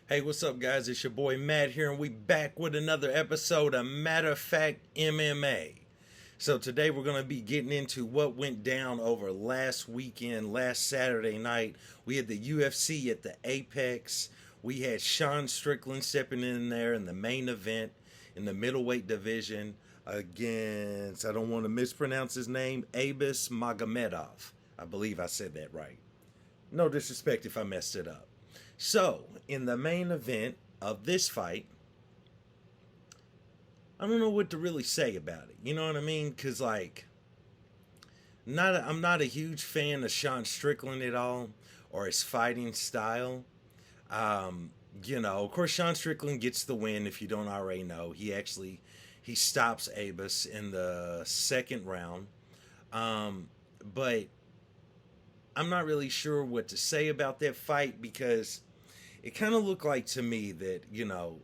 Hey, what's up, guys? It's your boy Matt here, and we back with another episode of Matter of Fact MMA. So today we're going to be getting into what went down over last weekend, last Saturday night. We had the UFC at the Apex. We had Sean Strickland stepping in there in the main event in the middleweight division against, I don't want to mispronounce his name, Abus Magomedov. I believe I said that right. No disrespect if I messed it up. So, in the main event of this fight, I don't know what to really say about it. You know what I mean? Because, I'm not a huge fan of Sean Strickland at all or his fighting style. Of course, Sean Strickland gets the win if you don't already know. He stops Abus in the second round. But I'm not really sure what to say about that fight because it kind of looked like to me that,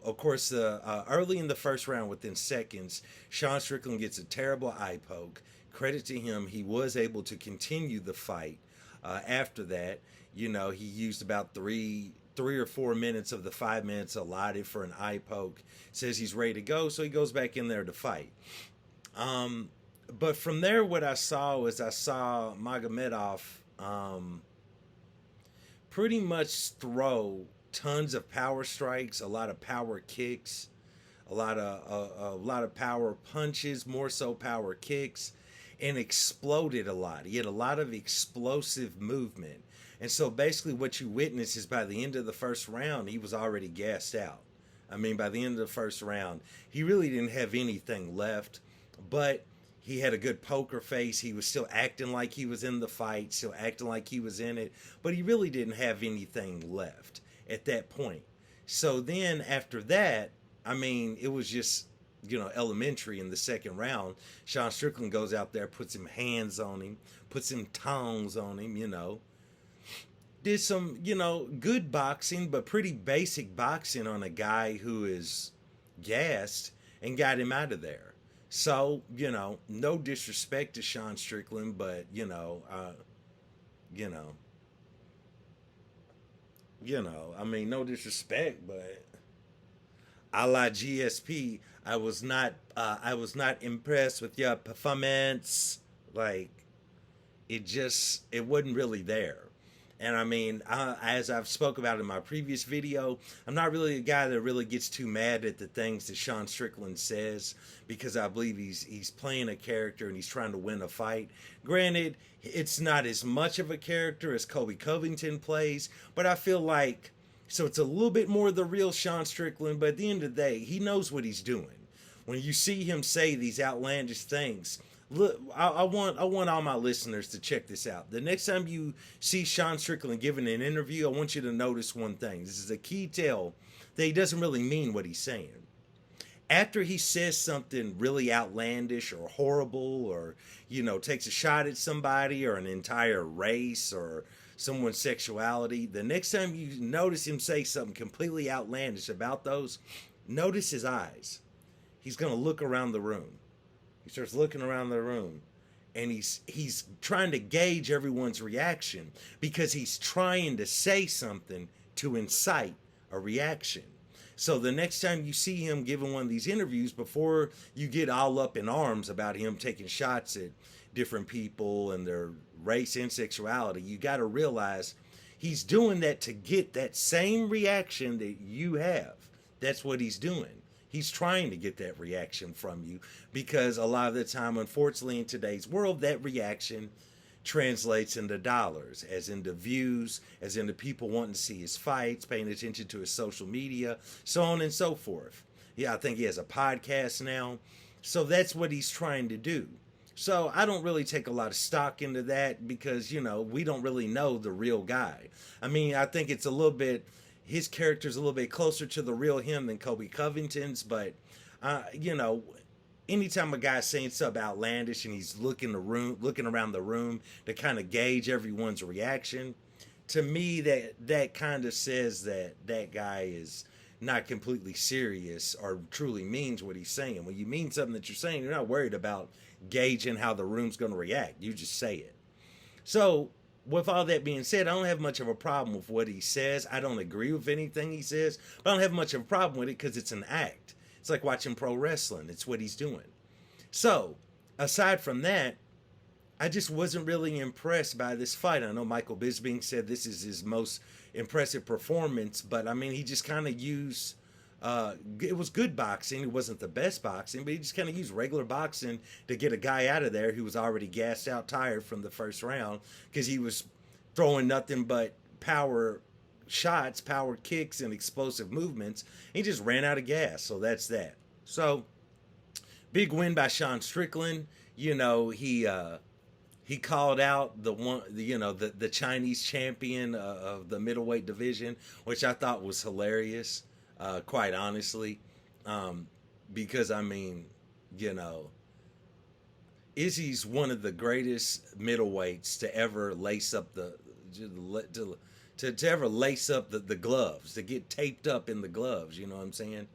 of course, early in the first round, within seconds, Sean Strickland gets a terrible eye poke. Credit to him, he was able to continue the fight. After that, he used about three or 4 minutes of the 5 minutes allotted for an eye poke. Says he's ready to go, so he goes back in there to fight. But from there, what I saw Magomedov pretty much throw tons of power strikes, a lot of power kicks, a lot of power punches, more so power kicks, and exploded a lot. He had a lot of explosive movement. And so basically what you witness is by the end of the first round, he was already gassed out. I mean, by the end of the first round, he really didn't have anything left, but he had a good poker face. He was still acting like he was in the fight, still acting like he was in it, but he really didn't have anything left at that point. So then after that, I mean, it was just, elementary in the second round. Sean Strickland goes out there, puts some hands on him, puts some tongs on him, Did some, good boxing, but pretty basic boxing on a guy who is gassed and got him out of there. So, no disrespect to Sean Strickland, but, no disrespect, but a la GSP, I was not impressed with your performance. Like, it wasn't really there. And I mean, as I've spoke about in my previous video, I'm not really a guy that really gets too mad at the things that Sean Strickland says because I believe he's playing a character and he's trying to win a fight. Granted, it's not as much of a character as Colby Covington plays, but I feel like, so it's a little bit more the real Sean Strickland, but at the end of the day, he knows what he's doing. When you see him say these outlandish things, look, I want all my listeners to check this out. The next time you see Sean Strickland giving an interview, I want you to notice one thing. This is a key tell that he doesn't really mean what he's saying. After he says something really outlandish or horrible or, takes a shot at somebody or an entire race or someone's sexuality, the next time you notice him say something completely outlandish about those, notice his eyes. He's going to look around the room. He starts looking around the room and he's trying to gauge everyone's reaction because he's trying to say something to incite a reaction. So the next time you see him giving one of these interviews, before you get all up in arms about him taking shots at different people and their race and sexuality, you got to realize he's doing that to get that same reaction that you have. That's what he's doing. He's trying to get that reaction from you because a lot of the time, unfortunately, in today's world, that reaction translates into dollars, as into views, as into people wanting to see his fights, paying attention to his social media, so on and so forth. Yeah, I think he has a podcast now. So that's what he's trying to do. So I don't really take a lot of stock into that because, we don't really know the real guy. I mean, I think it's a little bit, his character's a little bit closer to the real him than Colby Covington's, but, anytime a guy's saying something outlandish and he's looking around the room to kind of gauge everyone's reaction, to me that kind of says that guy is not completely serious or truly means what he's saying. When you mean something that you're saying, you're not worried about gauging how the room's going to react. You just say it. So with all that being said, I don't have much of a problem with what he says. I don't agree with anything he says, but I don't have much of a problem with it because it's an act. It's like watching pro wrestling. It's what he's doing. So, aside from that, I just wasn't really impressed by this fight. I know Michael Bisping said this is his most impressive performance, but I mean, he just kind of used. It was good boxing. It wasn't the best boxing, but he just kind of used regular boxing to get a guy out of there who was already gassed out, tired from the first round because he was throwing nothing but power shots, power kicks, and explosive movements. He just ran out of gas. So that's that. So big win by Sean Strickland. You know, he called out the Chinese champion of the middleweight division, which I thought was hilarious, quite honestly, because I mean, you know, Izzy's one of the greatest middleweights to ever lace up to ever lace up the gloves, to get taped up in the gloves. You know what I'm saying?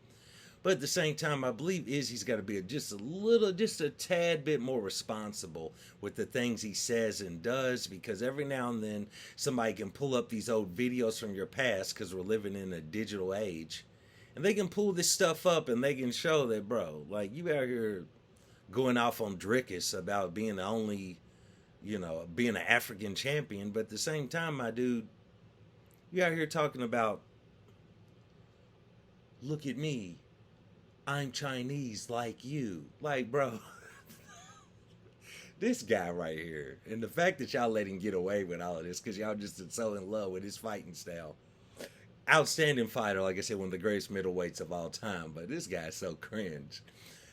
But at the same time, I believe Izzy's got to be just a tad bit more responsible with the things he says and does, because every now and then somebody can pull up these old videos from your past, because we're living in a digital age, and they can pull this stuff up and they can show that, bro, like, you out here going off on Drickus about being the only, being an African champion, but at the same time, my dude, you out here talking about, look at me, I'm Chinese like you. Like, bro, this guy right here. And the fact that y'all let him get away with all of this because y'all just so in love with his fighting style. Outstanding fighter, like I said, one of the greatest middleweights of all time. But this guy's so cringe.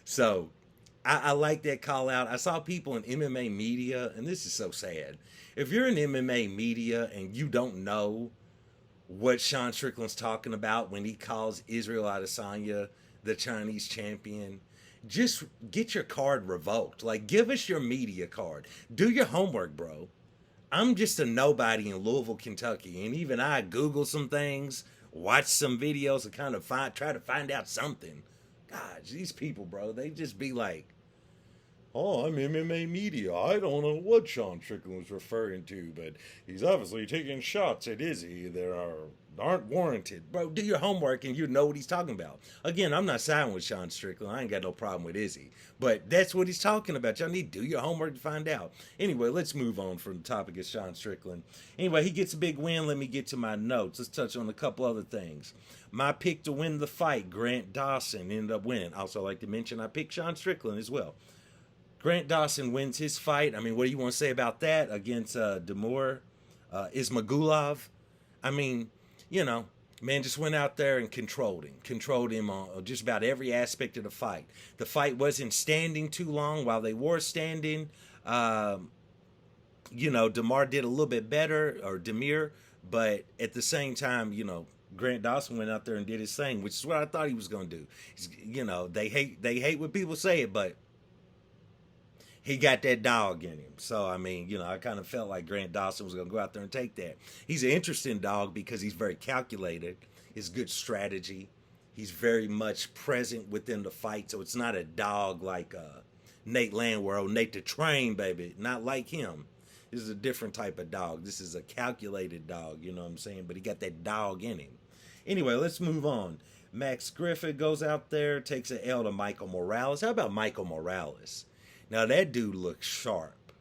So, I like that call out. I saw people in MMA media, and this is so sad. If you're in MMA media and you don't know what Sean Strickland's talking about when he calls Israel Adesanya the Chinese champion, just get your card revoked. Like, give us your media card. Do your homework, bro. I'm just a nobody in Louisville, Kentucky, and even I Google some things, watch some videos, and kind of try to find out something. God, these people, bro, they just be like, oh, I'm MMA media. I don't know what Sean Strickland was referring to, but he's obviously taking shots at Izzy that aren't warranted. Bro, do your homework and you know what he's talking about. Again, I'm not siding with Sean Strickland. I ain't got no problem with Izzy. But that's what he's talking about. Y'all need to do your homework to find out. Anyway, let's move on from the topic of Sean Strickland. Anyway, he gets a big win. Let me get to my notes. Let's touch on a couple other things. My pick to win the fight, Grant Dawson, ended up winning. Also, I'd like to mention I picked Sean Strickland as well. Grant Dawson wins his fight. I mean, what do you want to say about that against Demur Ismagulov? I mean, man just went out there and controlled him on just about every aspect of the fight. The fight wasn't standing too long. While they were standing, Demar did a little bit better, or Demir, but at the same time, Grant Dawson went out there and did his thing, which is what I thought he was going to do. They hate when people say it, but he got that dog in him. So, I mean, I kind of felt like Grant Dawson was going to go out there and take that. He's an interesting dog because he's very calculated. It's good strategy. He's very much present within the fight. So it's not a dog like Nate Landwehr, Nate the Train, baby. Not like him. This is a different type of dog. This is a calculated dog, you know what I'm saying? But he got that dog in him. Anyway, let's move on. Max Griffith goes out there, takes an L to Michael Morales. How about Michael Morales? Now, that dude looks sharp.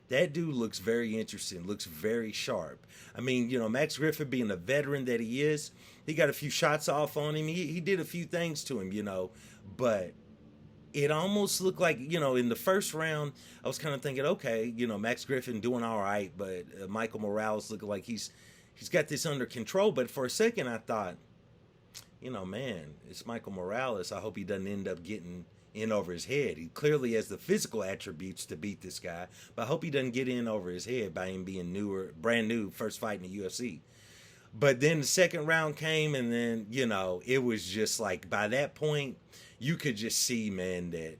That dude looks very interesting, looks very sharp. I mean, Max Griffith being the veteran that he is, he got a few shots off on him. He did a few things to him, but it almost looked like, in the first round, I was kind of thinking, okay, Max Griffith doing all right, but Michael Morales looking like he's got this under control. But for a second, I thought, man, it's Michael Morales. I hope he doesn't end up getting in over his head. He clearly has the physical attributes to beat this guy, but I hope he doesn't get in over his head by him being brand new, first fight in the UFC. But then the second round came, and then, it was just like, by that point, you could just see, man, that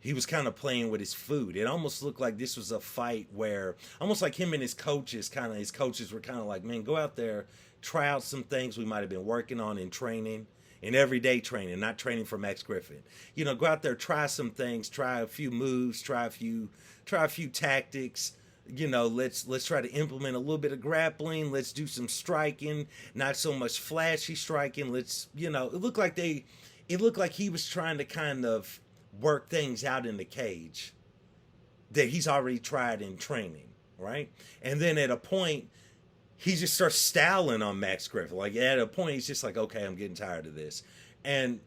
he was kind of playing with his food. It almost looked like this was a fight where, almost like him and his coaches were kind of like, man, go out there, try out some things we might have been working on in training, in everyday training, not training for Max Griffith. Go out there, try some things, try a few moves, try a few tactics, let's try to implement a little bit of grappling. Let's do some striking, not so much flashy striking. It looked like he was trying to kind of work things out in the cage that he's already tried in training, right? And then at a point, he just starts styling on Max Griffin. Like at a point, he's just like, okay, I'm getting tired of this. And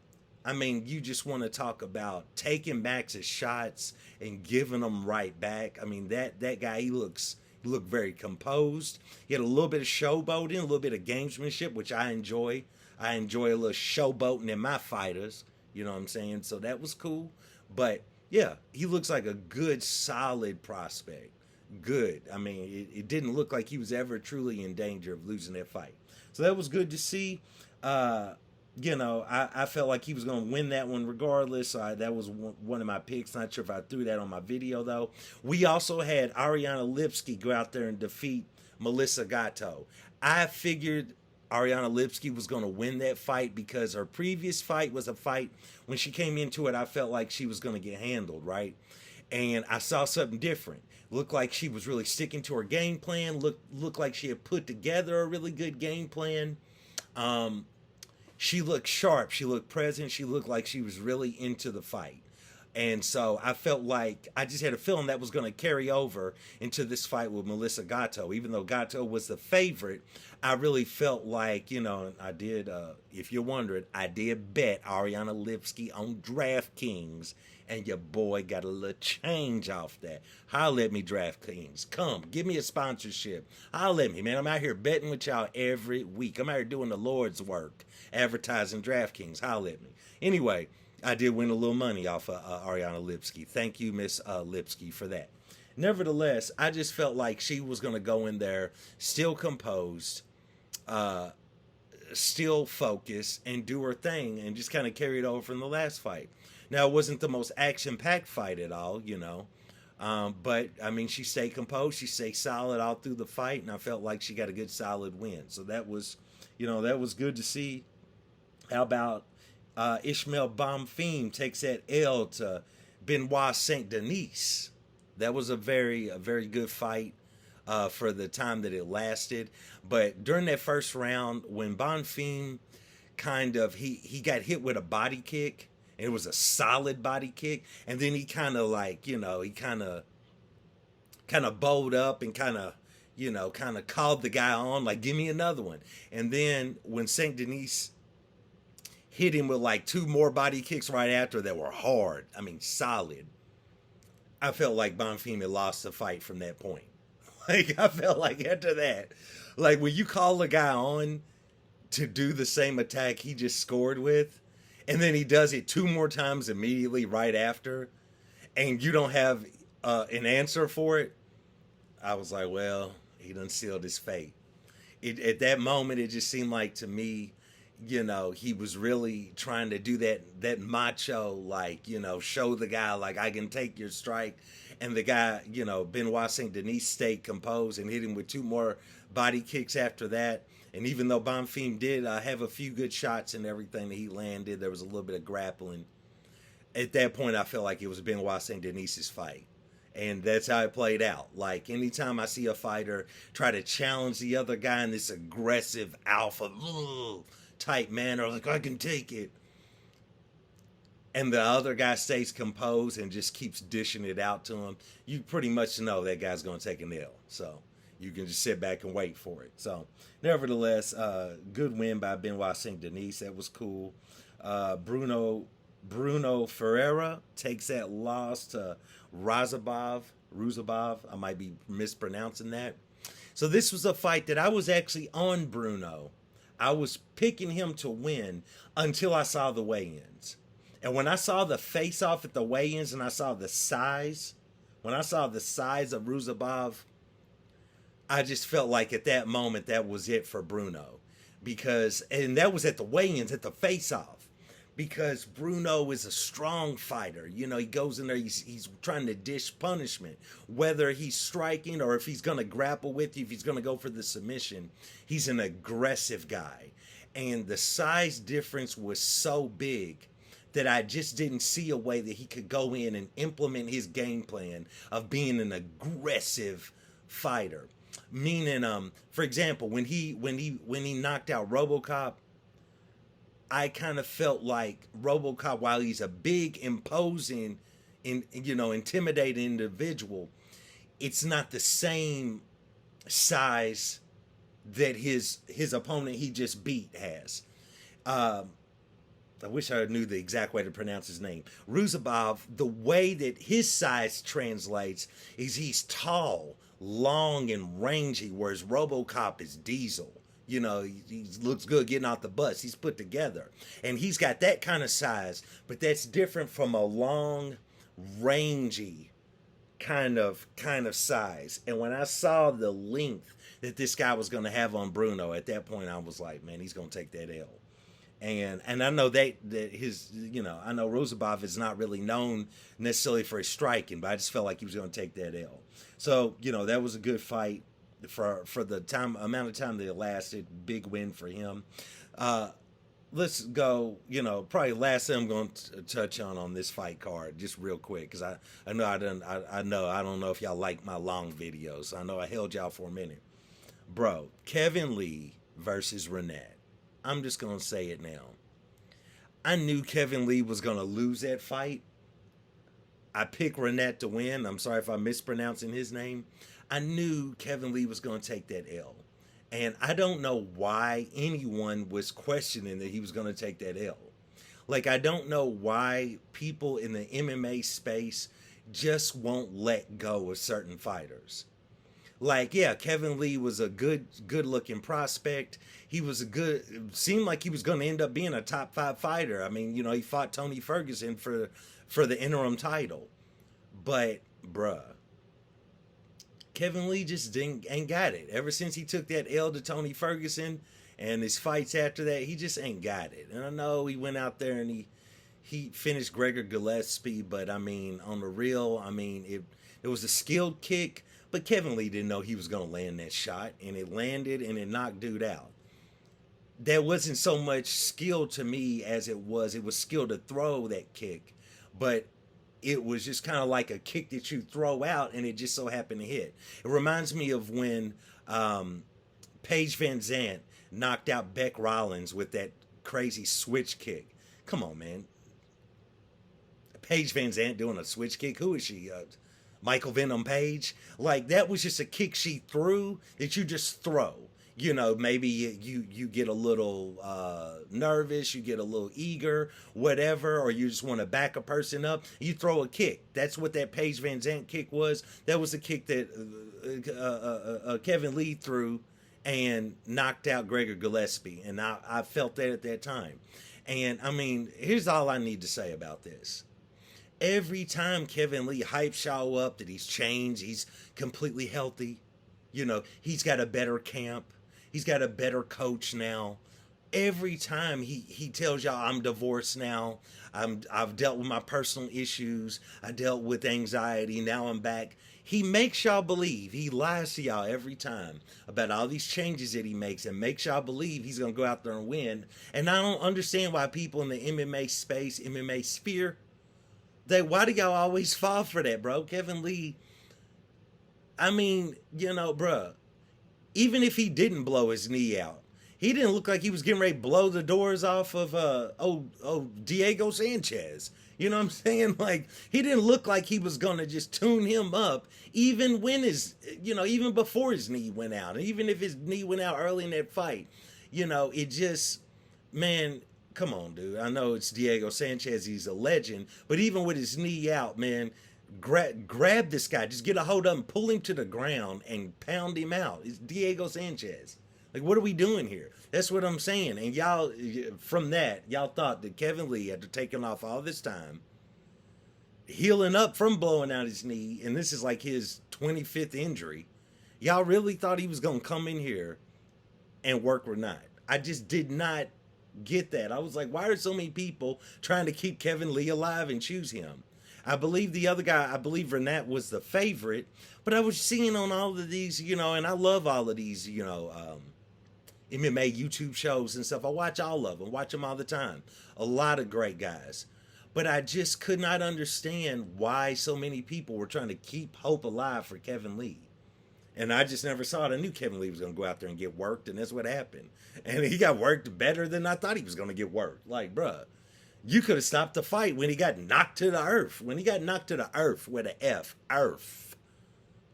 I mean, you just want to talk about taking Max's shots and giving them right back. I mean, that guy, he looked very composed. He had a little bit of showboating, a little bit of gamesmanship, which I enjoy. I enjoy a little showboating in my fighters. You know what I'm saying? So that was cool. But yeah, he looks like a good, solid prospect. Good. I mean, it didn't look like he was ever truly in danger of losing that fight. So that was good to see. I felt like he was going to win that one regardless. That was one of my picks. Not sure if I threw that on my video, though. We also had Ariana Lipski go out there and defeat Melissa Gatto. I figured Ariana Lipski was going to win that fight because her previous fight was a fight, when she came into it, I felt like she was going to get handled, right? And I saw something different. Looked like she was really sticking to her game plan. Looked like she had put together a really good game plan. She looked sharp. She looked present. She looked like she was really into the fight. And so I felt like I just had a feeling that was going to carry over into this fight with Melissa Gatto. Even though Gatto was the favorite, I really felt like, I did, if you're wondering, I did bet Ariana Lipski on DraftKings. And your boy got a little change off that. Holla at me, DraftKings. Come, give me a sponsorship. Holla at me, man. I'm out here betting with y'all every week. I'm out here doing the Lord's work, advertising DraftKings. Holla at me. Anyway, I did win a little money off of Ariana Lipski. Thank you, Miss Lipski, for that. Nevertheless, I just felt like she was going to go in there still composed, still focused, and do her thing, and just kind of carry it over from the last fight. Now, it wasn't the most action-packed fight at all, but, I mean, she stayed composed. She stayed solid all through the fight, and I felt like she got a good, solid win. So that was good to see. How about Ishmael Bonfim takes that L to Benoit Saint Denis? That was a very good fight for the time that it lasted. But during that first round, when Bonfim he got hit with a body kick, and it was a solid body kick, and then he kind of bowed up and kind of called the guy on, like, give me another one. And then when Saint Denis hit him with like two more body kicks right after that were hard, I mean, solid, I felt like Bonfim had lost the fight from that point. Like, I felt like after that, like when you call a guy on to do the same attack he just scored with, and then he does it two more times immediately right after, and you don't have an answer for it, I was like, well, he done sealed his fate. At that moment, it just seemed like to me, he was really trying to do that macho, like, show the guy, like, I can take your strike. And the guy, Benoit Saint Denis stayed composed and hit him with two more body kicks after that. And even though Bonfim did have a few good shots and everything that he landed, there was a little bit of grappling. At that point, I felt like it was Benoit Saint Denis's fight. And that's how it played out. Like, anytime I see a fighter try to challenge the other guy in this aggressive alpha type manner, like, I can take it, and the other guy stays composed and just keeps dishing it out to him, you pretty much know that guy's going to take an L. So you can just sit back and wait for it. So nevertheless, good win by Benoit Saint Denis. That was cool. Bruno Ferreira takes that loss to Ruzabov. I might be mispronouncing that. So this was a fight that I was actually on Bruno. I was picking him to win until I saw the weigh-ins. And when I saw the face-off at the weigh-ins and I saw the size, of Ruzabov, I just felt like at that moment that was it for Bruno. And that was at the weigh-ins, at the face-off. Because Bruno is a strong fighter. He goes in there, he's trying to dish punishment. Whether he's striking or if he's going to grapple with you, if he's going to go for the submission, he's an aggressive guy. And the size difference was so big that I just didn't see a way that he could go in and implement his game plan of being an aggressive fighter. Meaning, for example, when he knocked out RoboCop, I kind of felt like RoboCop, while he's a big, imposing, intimidating individual, it's not the same size that his opponent he just beat has. Um, I wish I knew the exact way to pronounce his name. Ruzabov, the way that his size translates is he's tall, long, and rangy, whereas RoboCop is Diesel. He looks good getting out the bus. He's put together. And he's got that kind of size, but that's different from a long, rangy kind of size. And when I saw the length that this guy was going to have on Bruno, at that point I was like, man, he's going to take that L. And I know that his, I know Rozabov is not really known necessarily for his striking, but I just felt like he was going to take that L. So, that was a good fight for the amount of time that it lasted. Big win for him. Let's go, probably last thing I'm going to touch on this fight card, just real quick, because I know I don't know if y'all like my long videos. I know I held y'all for a minute. Bro, Kevin Lee versus Renat. I'm just going to say it now. I knew Kevin Lee was going to lose that fight. I picked Renat to win. I'm sorry if I'm mispronouncing his name. I knew Kevin Lee was going to take that L. And I don't know why anyone was questioning that he was going to take that L. Like, I don't know why people in the MMA space just won't let go of certain fighters. Like, yeah, Kevin Lee was a good looking prospect. He was seemed like he was going to end up being a top 5 fighter. I mean, he fought Tony Ferguson for the interim title. But, bruh, Kevin Lee just ain't got it. Ever since he took that L to Tony Ferguson and his fights after that, he just ain't got it. And I know he went out there and he finished Gregor Gillespie, but I mean, on the real, I mean, it was a skilled kick, but Kevin Lee didn't know he was going to land that shot, and it landed and it knocked dude out. There wasn't so much skill to me as it was skill to throw that kick, but it was just kind of like a kick that you throw out and it just so happened to hit. It reminds me of when Paige Van Zandt knocked out Beck Rollins with that crazy switch kick. Come on, man. Paige Van Zandt doing a switch kick? Who is she? Michael Venom Page? Like, that was just a kick she threw that you just throw. Maybe you get a little nervous, you get a little eager, whatever, or you just want to back a person up. You throw a kick. That's what that Paige Van Zandt kick was. That was the kick that Kevin Lee threw and knocked out Gregor Gillespie. And I felt that at that time. And, I mean, here's all I need to say about this. Every time Kevin Lee hypes y'all up that he's changed, he's completely healthy, he's got a better camp. He's got a better coach now. Every time he tells y'all, I'm divorced now. I've dealt with my personal issues. I dealt with anxiety. Now I'm back. He makes y'all believe. He lies to y'all every time about all these changes that he makes and makes y'all believe he's going to go out there and win. And I don't understand why people in the MMA space, MMA sphere, why do y'all always fall for that, bro? Kevin Lee, I mean, bruh. Even if he didn't blow his knee out, he didn't look like he was getting ready to blow the doors off of Diego Sanchez. You know what I'm saying? Like, he didn't look like he was going to just tune him up, even when even before his knee went out. And even if his knee went out early in that fight, it just, man, come on, dude. I know it's Diego Sanchez. He's a legend. But even with his knee out, man, grab this guy, just get a hold of him, pull him to the ground and pound him out. It's Diego Sanchez. Like, what are we doing here? That's what I'm saying. And y'all, from that, y'all thought that Kevin Lee, after taking off all this time, healing up from blowing out his knee, and this is like his 25th injury, y'all really thought he was going to come in here and work or not. I just did not get that. I was like, why are so many people trying to keep Kevin Lee alive and choose him? I believe the other guy, I believe Renat was the favorite, but I was seeing on all of these, and I love all of these, MMA YouTube shows and stuff. I watch all of them, watch them all the time. A lot of great guys. But I just could not understand why so many people were trying to keep hope alive for Kevin Lee. And I just never saw it. I knew Kevin Lee was going to go out there and get worked, and that's what happened. And he got worked better than I thought he was going to get worked. Like, bruh, you could have stopped the fight when he got knocked to the earth. When he got knocked to the earth with an F. Earth.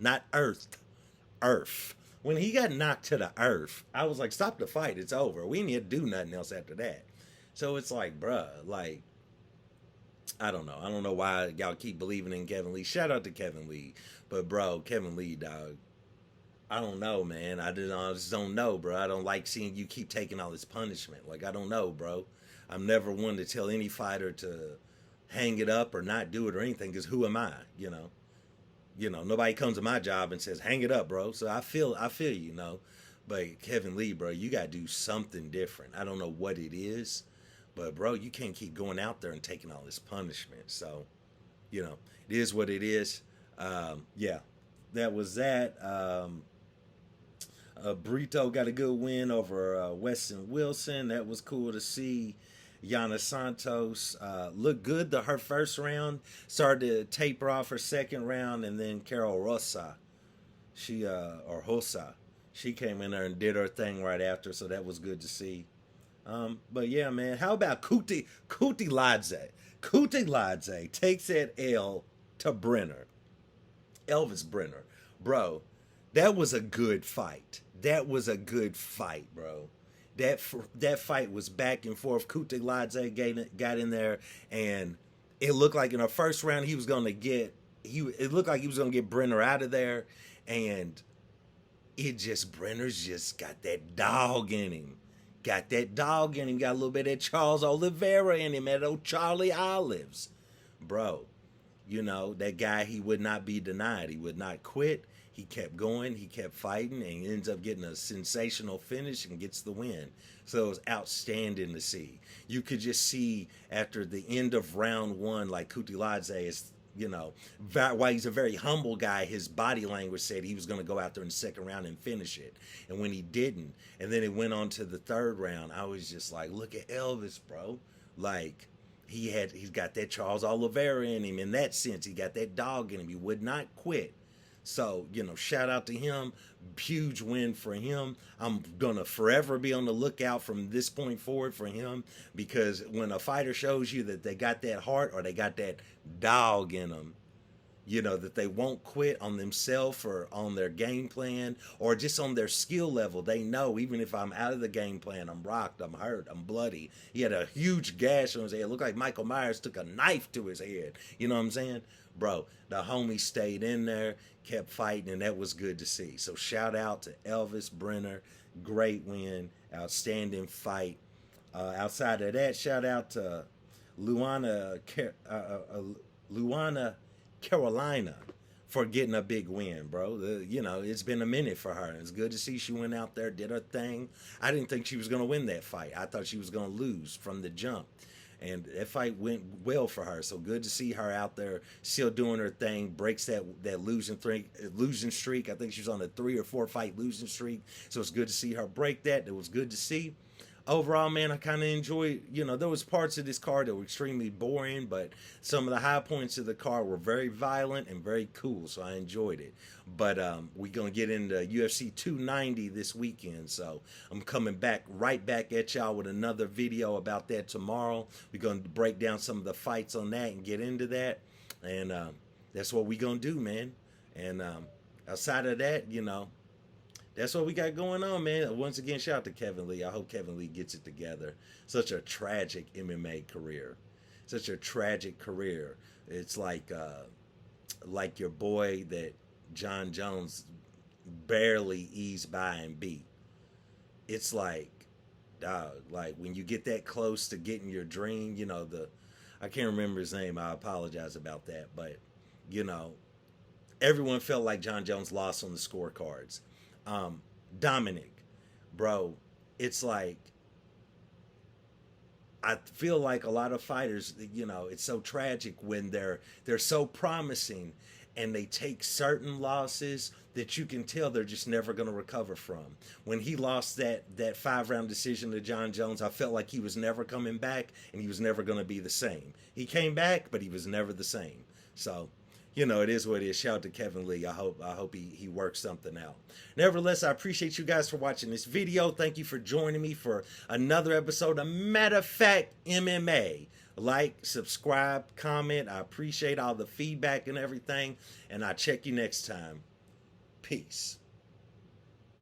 Not earth. Earth. When he got knocked to the earth, I was like, stop the fight. It's over. We need to do nothing else after that. So it's like, bruh, like, I don't know. I don't know why y'all keep believing in Kevin Lee. Shout out to Kevin Lee. But, bro, Kevin Lee, dog, I don't know, man. I just don't know, bro. I don't like seeing you keep taking all this punishment. Like, I don't know, bro. I'm never one to tell any fighter to hang it up or not do it or anything, because who am I, you know? You know, nobody comes to my job and says, hang it up, bro. So I feel you, you know. But Kevin Lee, bro, you got to do something different. I don't know what it is, but, bro, you can't keep going out there and taking all this punishment. So, you know, it is what it is. Yeah, that was that. Brito got a good win over Weston Wilson. That was cool to see. Yana Santos looked good her first round. Started to taper off her second round, and then Carol Rosa, she came in there and did her thing right after. So that was good to see. But yeah, man, how about Kuti Ladze? Kuti Ladze takes that L to Brenner, Elvis Brenner, bro. That was a good fight. That was a good fight, bro. That fight was back and forth. Kuti Ladze got in there, and it looked like in the first round it looked like he was gonna get Brenner out of there, and Brenner's just got that dog in him. Got that dog in him. Got a little bit of Charles Oliveira in him, that old Charlie Olives. Bro, you know, that guy, he would not be denied. He would not quit. He kept going, he kept fighting, and he ends up getting a sensational finish and gets the win. So it was outstanding to see. You could just see after the end of round one, like Kuti Ladze is, you know, while he's a very humble guy, his body language said he was going to go out there in the second round and finish it. And when he didn't, and then it went on to the third round, I was just like, look at Elvis, bro. Like, he's got that Charles Oliveira in him in that sense. He got that dog in him. He would not quit. So, you know, shout out to him. Huge win for him. I'm going to forever be on the lookout from this point forward for him, because when a fighter shows you that they got that heart or they got that dog in them, you know, that they won't quit on themselves or on their game plan or just on their skill level. They know, even if I'm out of the game plan, I'm rocked, I'm hurt, I'm bloody. He had a huge gash on his head. It looked like Michael Myers took a knife to his head. You know what I'm saying? Bro, the homie stayed in there, kept fighting, and that was good to see. So shout out to Elvis Brenner. Great win. Outstanding fight. Outside of that, shout out to Luana Carolina for getting a big win, bro. You know, it's been a minute for her. It's good to see she went out there, did her thing. I didn't think she was going to win that fight. I thought she was going to lose from the jump. And that fight went well for her. So good to see her out there still doing her thing, breaks that losing streak. I think she was on a 3 or 4 fight losing streak. So it's good to see her break that. It was good to see. Overall, man, I kind of enjoyed, you know, there was parts of this card that were extremely boring, but some of the high points of the card were very violent and very cool, so I enjoyed it. But we're going to get into UFC 290 this weekend, so I'm coming right back at y'all with another video about that tomorrow. We're going to break down some of the fights on that and get into that, and that's what we're going to do, man. And outside of that, you know, that's what we got going on, man. Once again, shout out to Kevin Lee. I hope Kevin Lee gets it together. Such a tragic MMA career. Such a tragic career. It's like your boy that John Jones barely eased by and beat. It's like, dog, like when you get that close to getting your dream, you know, I can't remember his name. I apologize about that. But, you know, everyone felt like John Jones lost on the scorecards. Dominic, bro, it's like, I feel like a lot of fighters, you know, it's so tragic when they're so promising and they take certain losses that you can tell they're just never going to recover from. When he lost that 5-round decision to John Jones, I felt like he was never coming back and he was never going to be the same. He came back, but he was never the same. So, it is what it is. Shout out to Kevin Lee. I hope he works something out. Nevertheless, I appreciate you guys for watching this video. Thank you for joining me for another episode of Matter of Fact MMA. Like, subscribe, comment. I appreciate all the feedback and everything. And I'll check you next time. Peace.